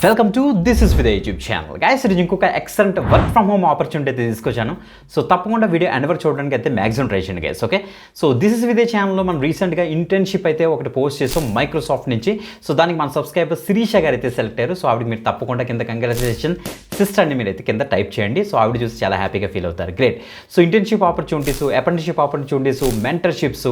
Welcome to this is with YouTube channel guys. ఈరోజు ఇంకొక excellent work from home opportunity అయితే తీసుకొచ్చాను. So తప్పకుండా వీడియో ఎండ్ వరకు చూడడానికి అయితే మ్యాక్సిమం ట్రై చేయండి guys. Okay, so this is with ఛానల్లో మనం రీసెంట్గా ఇంటర్న్షిప్ అయితే ఒకటి పోస్ట్ చేసాం మైక్రోసాఫ్ట్ నుంచి. సో దానికి మన సబ్స్క్రైబర్ శిరీష గారు అయితే సెలెక్ట్ అయ్యారు. సో ఆవిడకి మీరు తప్పకుండా కింద కంగ్రాచులేషన్ సిస్టర్ అని మీరు అయితే కింద టైప్ చేయండి. సో ఆవిడ చూసి చాలా హ్యాపీగా ఫీల్ అవుతారు. Great. So internship opportunities, apprenticeship opportunities, mentorships,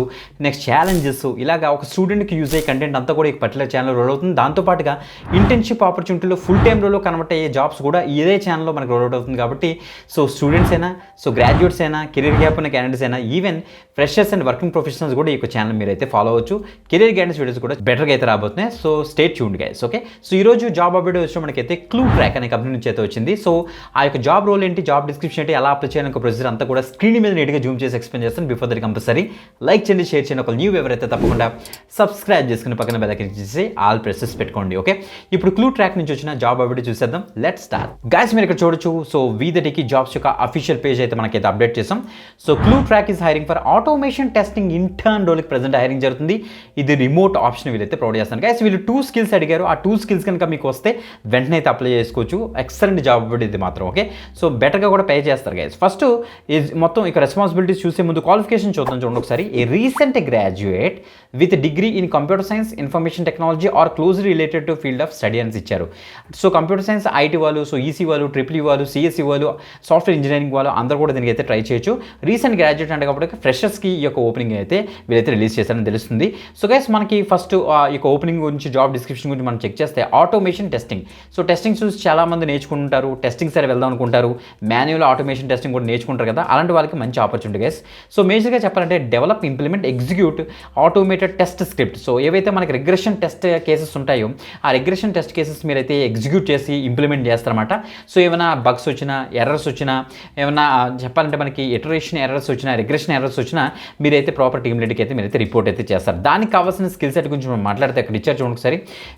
next challenges, ఇలాగా ఒక స్టూడెంట్కి యూజ్ అయ్యే కంటెంట్ అంతా కూడా ఈ పర్టికులర్ ఛానల్ రోల్ అవుతుంది. దాంతోపాటుగా ఇంటర్న్షిప్ ఆపర్చునిటీలో ఫుల్ టైమ్ రోల్లో కన్వర్ట్ అయ్యే జాబ్స్ కూడా ఇదే ఛానల్లో మనకు రోల్ అవుట్ అవుతుంది. కాబట్టి సో స్టూడెంట్స్ అయినా, సో గ్రాడ్యుయేట్స్ అయినా, కెరీర్ గ్యాప్ ఉన్న క్యాండిడేట్స్ అయినా, even freshers and working professionals కూడా ఈ ఛానల్ మీరు అయితే ఫాలో అవ్వచ్చు. కెరీర్ గైడెన్స్ వీడియోస్ కూడా బెటర్గా అయితే రాబోతున్నాయి. So stay tuned guys. Okay, so ఈరోజు జాబ్ అప్డేట్ వచ్చిన మనకైతే క్లూ ట్రాక్ అనే కంపెనీ నుంచి అయితే వచ్చింది. సో ఆ యొక్క జాబ్ రోల్ ఏంటి, జాబ్ డిస్క్రిప్షన్ ఏంటి, ఎలా అప్లై చేయాలని ఒక ప్రొసీజర్ అంతా కూడా స్క్రీన్ మీద నీట్గా జూమ్ చేసి ఎక్స్ప్లెయిన్ చేస్తాను. బిఫోర్ దట్ కంపల్సరీ లైక్ చేయండి, షేర్ చేయండి. ఒక న్యూ ఎవరైతే తప్పకుండా సబ్స్క్రైబ్ చేసుకుని పక్కన బెల్ ఐకాన్ చేసి ఆల్ ప్రెసెస్ పెట్టుకోండి. ఓకే, ఇప్పుడు క్లూ ట్రాక్ నుంచి వచ్చిన జాబ్ అప్డేట్ చూసేద్దాం. Let's start guys. మీరు ఇక్కడ చూడొచ్చు. సో వీదటికి జాబ్స్ యొక్క అఫీషియల్ పేజ్ అయితే మనకైతే అప్డేట్ చేసాం. So Clue Track is hiring for automation testing intern రోల్కి ప్రెజెంట్ హైరింగ్ జరుగుతుంది. ఇది రిమోట్ ఆప్షన్ వీళ్ళైతే ప్రొవైడ్ చేస్తాను గైస్. వీళ్ళు 2 స్కిల్స్ అడిగారు. ఆ 2 స్కిల్స్ కనుక మీకు వస్తే వెంటనే అయితే అప్లై చేసుకోవచ్చు. ఎక్సలెంట్ జాబ్ అప్డేట్ ఇది మాత్రం. ఓకే, సో బెటర్గా కూడా పే చేస్తారు గైస్. ఫస్ట్ మొత్తం ఇక రెస్పాన్సిబిలిటీస్ చూసే ముందు క్వాలిఫికేషన్ చూడండి ఒకసారి. A recent graduate with degree in computer science, information technology or closely related to field of study అని ఇచ్చారు. సో కంప్యూటర్ సైన్స్ ఐటీ వాళ్ళు, సో ఈసీ వాళ్ళు, ట్రిపుల్ ఈ వాళ్ళు, సిఎస్సి వాళ్ళు, సాఫ్ట్వేర్ ఇంజనీరింగ్ వాళ్ళు అందరూ కూడా దీనికి అయితే ట్రై చేయొచ్చు. రీసెంట్ గ్రాడ్యుయేట్ అంటే కాబట్టి ఫ్రెషర్స్కి ఈ యొక్క ఓపెనింగ్ అయితే వీళ్ళైతే రిలీజ్ చేశారని తెలుస్తుంది. సో గైస్ మనకి ఫస్ట్ ఈ యొక్క ఓపెనింగ్ గురించి, జాబ్ డిస్క్రిప్షన్ గురించి మనం చెక్ చేస్తే ఆటోమేషన్ టెస్టింగ్. సో టెస్టింగ్ చూసి చాలామంది నేర్చుకుంటారు, టెస్టింగ్ సరే వెళ్దాం అనుకుంటారు, మాన్యువల్ ఆటోమేషన్ టెస్టింగ్ కూడా నేర్చుకుంటారు కదా, అలాంటి వాళ్ళకి మంచి ఆపర్చునిటీ గైస్. సో మేజర్గా చెప్పాలంటే develop, implement, execute automated test script. So ఏవైతే మనకి రిగ్రెషన్ టెస్ట్ కేసెస్ ఉంటాయో ఆ రిగ్రెషన్ టెస్ట్ కేసెస్ మీరైతే ఎగ్జిక్యూట్ చేసి ఇంప్లిమెంట్ చేస్తారన్నమాట. సో ఏమైనా బగ్స్ వచ్చినా, ఎర్రర్స్ వచ్చినా, ఏమైనా చెప్పాలంటే మనకి ఇటరేషన్ ఎర్రర్స్ వచ్చినా, రిగ్రెషన్ ఎర్రర్స్ వచ్చినా మీరైతే ప్రాపర్ టీమ్ లీడ్కి అయితే మీరైతే రిపోర్ట్ అయితే చేస్తారు. దానికి కావాల్సిన స్కిల్ సెట్ గురించి మనం మాట్లాడితే అక్కడ ఇచ్చారు చూడండి ఒకసారి.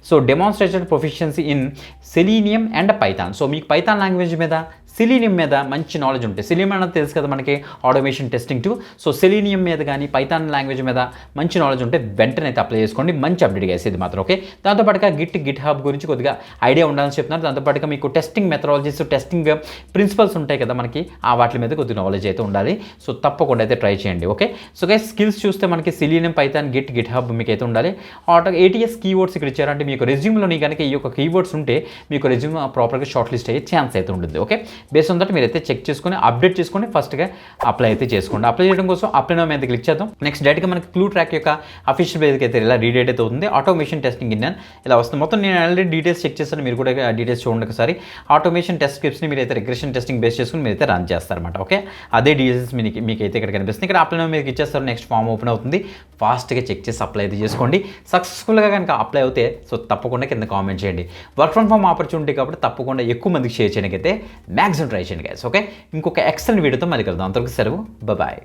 So demonstrated proficiency in selenium and Python. So మీకు పైథాన్ లాంగ్వేజ్ మీద, సెలీనియం మీద మంచి నాలెడ్జ్ ఉంటుంది. సెలీనియం అనేది తెలుసు కదా మనకి, automation testing to. So selenium మీద కానీ పైథాన్ లాంగ్వేజ్ మీద మంచి నాలెడ్జ్ ఉంటే వెంటనే అయితే అప్లై చేసుకోండి. మంచి అప్డేట్ చేసి ఇది మాత్రం. ఓకే, దాంతోపాటుగా గిట్ హబ్ గురించి కొద్దిగా ఐడియా ఉండాలని చెప్తున్నారు. దాంతోపాటుగా మీకు టెస్టింగ్ మెథడాలజీస్, టెస్టింగ్ ప్రిన్సిపల్స్ ఉంటాయి కదా మనకి, ఆ వాటి మీద కొద్దిగా నాలెడ్జ్ అయితే ఉండాలి. సో తప్పకుండా అయితే ట్రై చేయండి. ఓకే, సో గైస్ స్కిల్స్ చూస్తే మనకి సెలీనియం, పైథాన్, గిట్ హబ్ మీకు అయితే ఉండాలి. ఏటీఎస్ కీవర్డ్స్ ఇక్కడ ఇచ్చారంటే మీకు రెజ్యూమ్లోని కనుక ఈ యొక్క కీవర్డ్స్ ఉంటే మీకు రెజ్యూమ్ ప్రాపర్గా షార్ట్ లిస్ట్ అయ్యే ఛాన్స్ అయితే ఉంటుంది. ఓకే, బేస్ ఆన్ దట్ మీరైతే చెక్ చేసుకుని అప్డేట్ చేసుకుని ఫస్ట్గా అప్లై అయితే చేసుకోండి. అప్లై చేయడం కోసం అప్లై నౌ మీద క్లిక్ చేద్దాం. నెక్స్ట్ డైరెక్ట్గా మనకి క్లూ ట్రాక్ యొక్క అఫీషియల్ పేజ్కి అయితే ఇలా రీడేట్ అయితే అవుతుంది. ఆటోమేషన్ టెస్టింగ్ ఇండియన్ ఇలా వస్తుంది. మొత్తం నేను ఆల్రెడీ డీటెయిల్స్ చెక్ చేస్తాను, మీరు కూడా డీటెయిల్స్ చూడండి ఒకసారి. ఆటోమేషన్ టెస్ట్ స్క్రిప్ట్స్ని మీరైతే రిగ్రెషన్ టెస్టింగ్ బేస్ చేసుకుని మీరైతే రన్ చేస్తారన్నమాట. ఓకే, అదే డీటెయిల్స్ మీకైతే ఇక్కడ కనిపిస్తుంది. ఇక్కడ అప్లై నౌ మీకు ఇచ్చేస్తారు. నెక్స్ట్ ఫామ్ ఓపెన్ అవుతుంది. ఫాస్ట్గా చెక్ చేసి అప్లై అయితే చేసుకోండి. సక్సెస్ఫుల్గా కనుక అప్లై అవుతే సో తప్పకుండా కింద కామెంట్ చేయండి. వర్క్ ఫ్రమ్ హోమ్ ఆపర్చునిటీ కాబట్టి తప్పకుండా ఎక్కువ మందికి షేర్ చేయడానికి అయితే మ్యాక్సిమం ట్రై చేయండి గైస్. ఓకే, ఇంకొక ఎక్సలెంట్ వీడియోతో మళ్ళీ కలుద్దాం. అంతవరకు సెలవు, బాయ్.